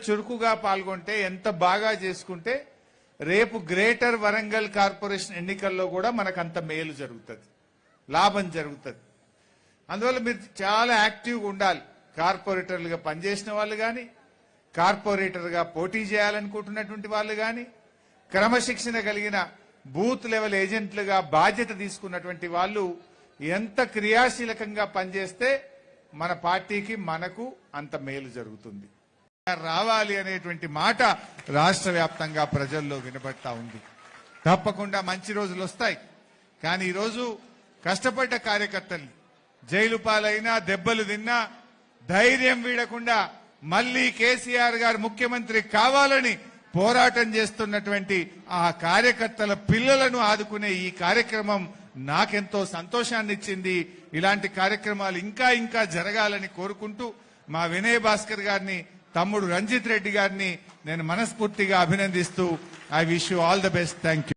చురుకుగా పాల్గొంటే, ఎంత బాగా చేసుకుంటే రేపు గ్రేటర్ వరంగల్ కార్పొరేషన్ ఎన్నికల్లో కూడా మనకు అంత మేలు జరుగుతుంది, లాభం జరుగుతుంది. అందువల్ల మీరు చాలా యాక్టివ్గా ఉండాలి. కార్పొరేటర్లుగా పనిచేసిన వాళ్ళు కానీ, కార్పొరేటర్గా పోటీ చేయాలనుకుంటున్నటువంటి వాళ్ళు కానీ, క్రమశిక్షణ కలిగిన బూత్ లెవెల్ ఏజెంట్లుగా బాధ్యత తీసుకున్నటువంటి వాళ్ళు ఎంత క్రియాశీలకంగా పనిచేస్తే మన పార్టీకి మనకు అంత మేలు జరుగుతుంది. రావాలి అనేటువంటి మాట రాష్ట్ర వ్యాప్తంగా ప్రజల్లో వినబడతా ఉంది. తప్పకుండా మంచి రోజులు వస్తాయి. కానీ ఈరోజు కష్టపడ్డ కార్యకర్తల్ని జైలు పాలైనా, దెబ్బలు తిన్నా ధైర్యం వీడకుండా మళ్లీ కేసీఆర్ గారు ముఖ్యమంత్రి కావాలని పోరాటం చేస్తున్నటువంటి ఆ కార్యకర్తల పిల్లలను ఆదుకునే ఈ కార్యక్రమం నాకెంతో సంతోషాన్ని ఇచ్చింది. ఇలాంటి కార్యక్రమాలు ఇంకా ఇంకా జరగాలని కోరుకుంటూ మా వినయ్ భాస్కర్ గారిని, తమ్ముడు రంజిత్ రెడ్డి గారిని నేను మనస్ఫూర్తిగా అభినందిస్తూ I wish you all the best. Thank you.